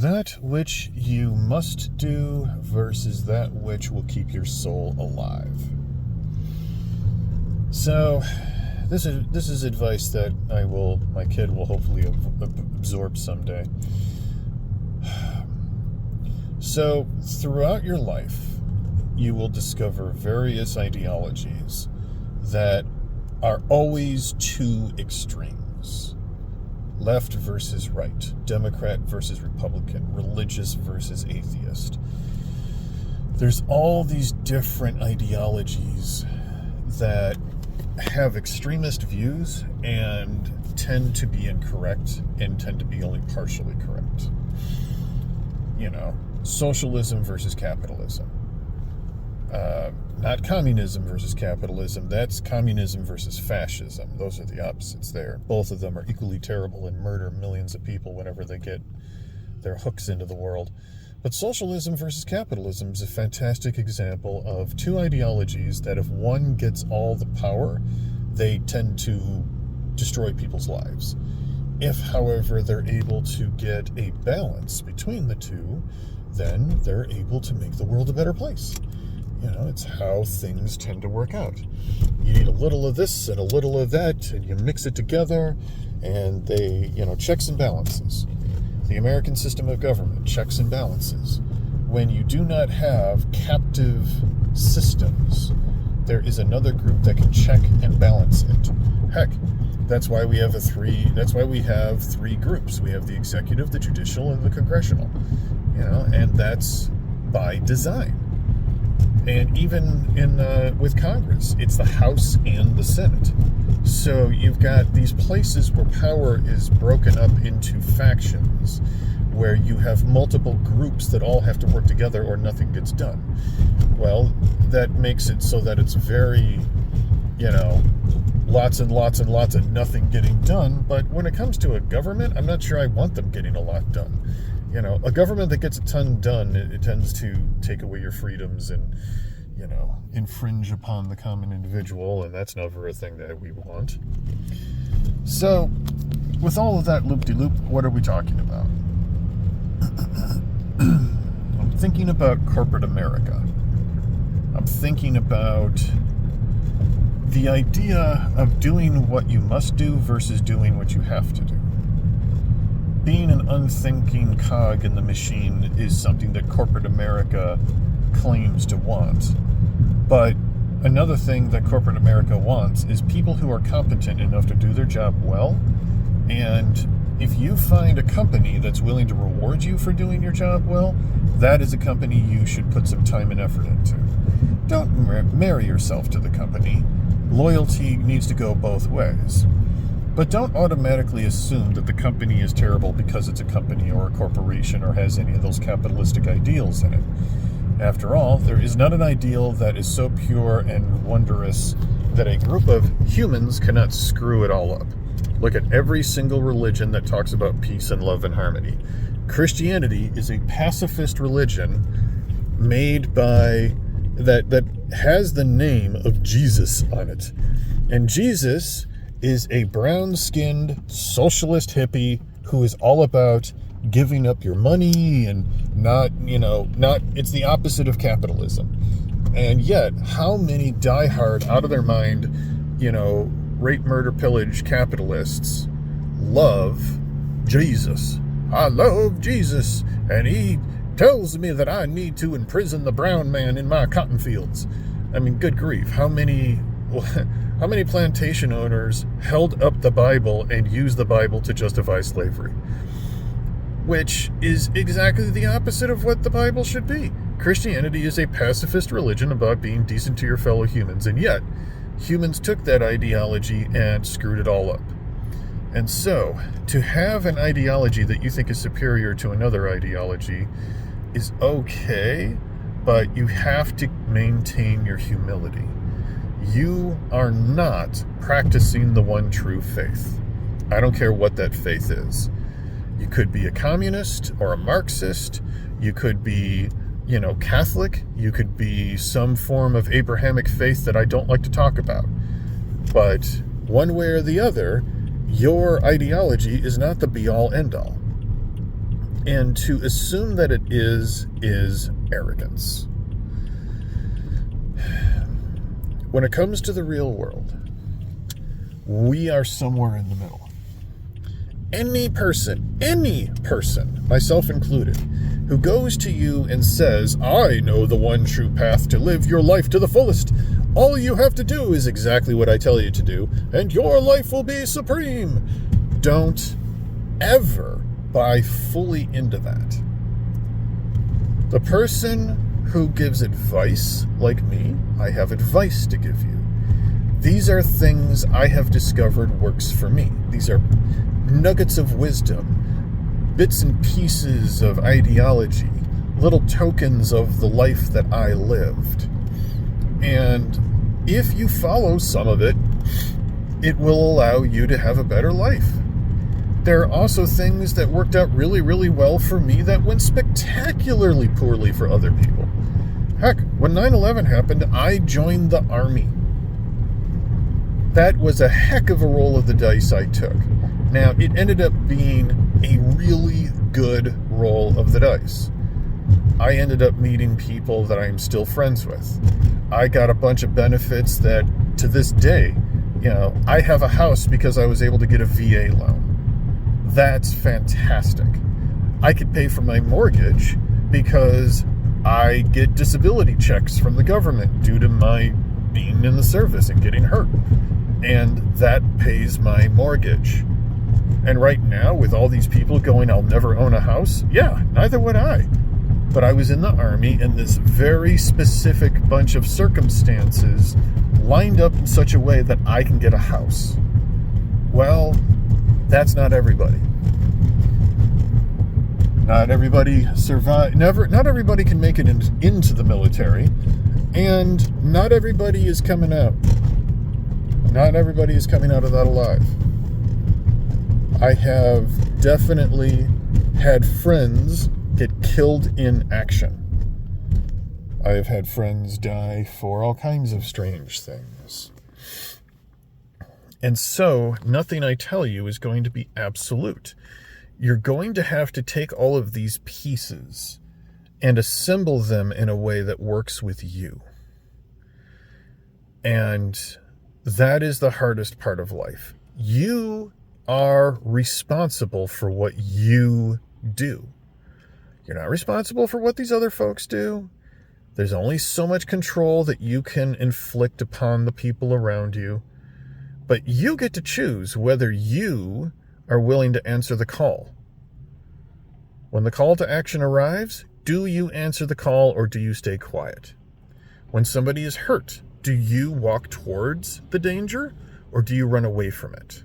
That which you must do versus that which will keep your soul alive. So, this is advice that my kid will hopefully absorb someday. So, throughout your life, you will discover various ideologies that are always two extremes. Left versus right, Democrat versus Republican, religious versus atheist. There's all these different ideologies that have extremist views and tend to be incorrect and tend to be only partially correct. Socialism versus capitalism. Not communism versus capitalism. That's communism versus fascism. Those are the opposites there. Both of them are equally terrible and murder millions of people whenever they get their hooks into the world. But socialism versus capitalism is a fantastic example of two ideologies that if one gets all the power, they tend to destroy people's lives. If, however, they're able to get a balance between the two, then they're able to make the world a better place. It's how things tend to work out. You need a little of this and a little of that, and you mix it together, and they, checks and balances. The American system of government, checks and balances. When you do not have captive systems, there is another group that can check and balance it. Heck, that's why we have three groups. We have the executive, the judicial, and the congressional. And that's by design. And even with Congress, it's the House and the Senate. So you've got these places where power is broken up into factions, where you have multiple groups that all have to work together or nothing gets done. Well, that makes it so that it's very, lots and lots and lots of nothing getting done. But when it comes to a government, I'm not sure I want them getting a lot done. A government that gets a ton done, it tends to take away your freedoms and, infringe upon the common individual, and that's never a thing that we want. So, with all of that loop-de-loop, what are we talking about? I'm thinking about corporate America. I'm thinking about the idea of doing what you must do versus doing what you have to do. Being an unthinking cog in the machine is something that corporate America claims to want. But another thing that corporate America wants is people who are competent enough to do their job well. And if you find a company that's willing to reward you for doing your job well, that is a company you should put some time and effort into. Don't marry yourself to the company. Loyalty needs to go both ways. But don't automatically assume that the company is terrible because it's a company or a corporation or has any of those capitalistic ideals in it. After all, there is not an ideal that is so pure and wondrous that a group of humans cannot screw it all up. Look at every single religion that talks about peace and love and harmony. Christianity is a pacifist religion made by that has the name of Jesus on it. And Jesus is a brown-skinned socialist hippie who is all about giving up your money and not, it's the opposite of capitalism. And yet, how many diehard, out of their mind, rape, murder, pillage capitalists love Jesus? I love Jesus, and he tells me that I need to imprison the brown man in my cotton fields. I mean, good grief, how many plantation owners held up the Bible and used the Bible to justify slavery? Which is exactly the opposite of what the Bible should be. Christianity is a pacifist religion about being decent to your fellow humans, and yet humans took that ideology and screwed it all up. And so, to have an ideology that you think is superior to another ideology is okay, but you have to maintain your humility. You are not practicing the one true faith. I don't care what that faith is. You could be a communist or a Marxist. You could be, Catholic. You could be some form of Abrahamic faith that I don't like to talk about. But one way or the other, your ideology is not the be-all, end-all. And to assume that it is arrogance. When it comes to the real world, we are somewhere in the middle. Any person, myself included, who goes to you and says, I know the one true path to live your life to the fullest. All you have to do is exactly what I tell you to do, and your life will be supreme. Don't ever buy fully into that. The person who gives advice, like me, I have advice to give you. These are things I have discovered works for me. These are nuggets of wisdom, bits and pieces of ideology, little tokens of the life that I lived. And if you follow some of it, it will allow you to have a better life. There are also things that worked out really, really well for me that went spectacularly poorly for other people. Heck, when 9/11 happened, I joined the Army. That was a heck of a roll of the dice I took. Now, it ended up being a really good roll of the dice. I ended up meeting people that I'm still friends with. I got a bunch of benefits that, to this day, I have a house because I was able to get a VA loan. That's fantastic. I could pay for my mortgage because I get disability checks from the government due to my being in the service and getting hurt. And that pays my mortgage. And right now, with all these people going, I'll never own a house, yeah, neither would I. But I was in the Army, and this very specific bunch of circumstances lined up in such a way that I can get a house. Well, that's not everybody. Not everybody not everybody can make it into the military, and not everybody is coming out. Not everybody is coming out of that alive. I have definitely had friends get killed in action. I have had friends die for all kinds of strange things. And so, nothing I tell you is going to be absolute. You're going to have to take all of these pieces and assemble them in a way that works with you. And that is the hardest part of life. You are responsible for what you do. You're not responsible for what these other folks do. There's only so much control that you can inflict upon the people around you. But you get to choose whether you are willing to answer the call. When the call to action arrives, do you answer the call or do you stay quiet? When somebody is hurt, do you walk towards the danger or do you run away from it?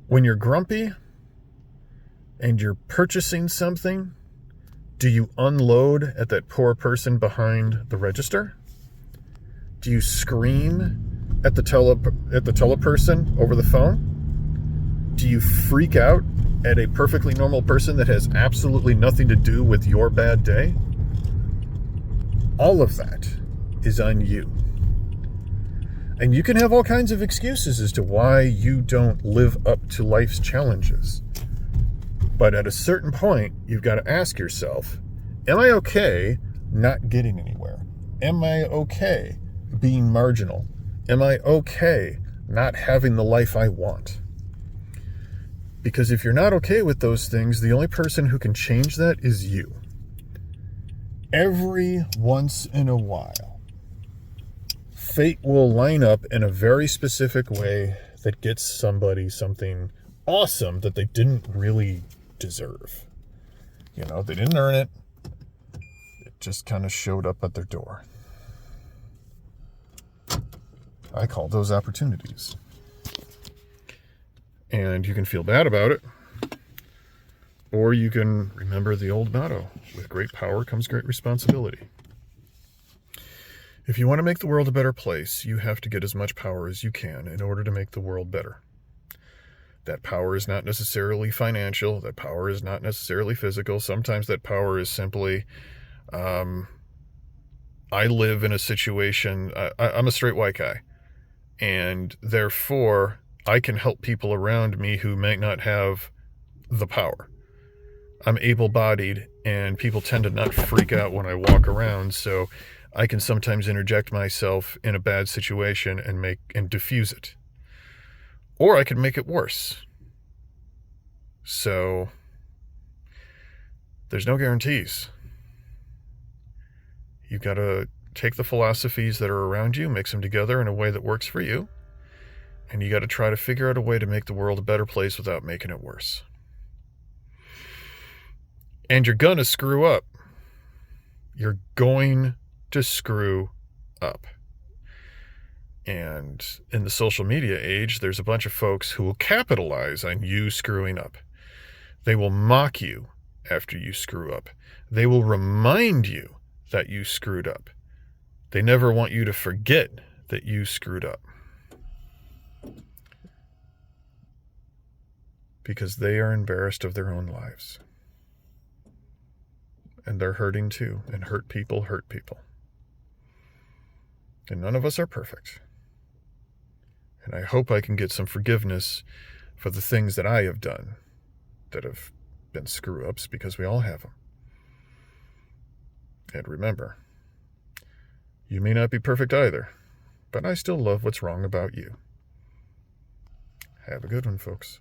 When you're grumpy and you're purchasing something, do you unload at that poor person behind the register? Do you scream at the teleperson over the phone? Do you freak out at a perfectly normal person that has absolutely nothing to do with your bad day? All of that is on you. And you can have all kinds of excuses as to why you don't live up to life's challenges. But at a certain point, you've got to ask yourself, am I okay not getting anywhere? Am I okay being marginal? Am I okay not having the life I want? Because if you're not okay with those things, the only person who can change that is you. Every once in a while, fate will line up in a very specific way that gets somebody something awesome that they didn't really deserve. They didn't earn it. It just kind of showed up at their door. I call those opportunities. And you can feel bad about it. Or you can remember the old motto, with great power comes great responsibility. If you want to make the world a better place, you have to get as much power as you can in order to make the world better. That power is not necessarily financial. That power is not necessarily physical. Sometimes that power is simply, I live in a situation, I'm a straight white guy. And therefore, I can help people around me who might not have the power. I'm able-bodied, and people tend to not freak out when I walk around, so I can sometimes interject myself in a bad situation and diffuse it. Or I could make it worse. So there's no guarantees. You've got to take the philosophies that are around you, mix them together in a way that works for you, and you got to try to figure out a way to make the world a better place without making it worse. And you're gonna screw up. You're going to screw up. And in the social media age, there's a bunch of folks who will capitalize on you screwing up. They will mock you after you screw up. They will remind you that you screwed up. They never want you to forget that you screwed up. Because they are embarrassed of their own lives. And they're hurting too. And hurt people hurt people. And none of us are perfect. And I hope I can get some forgiveness for the things that I have done that have been screw-ups, because we all have them. And remember, you may not be perfect either, but I still love what's wrong about you. Have a good one, folks.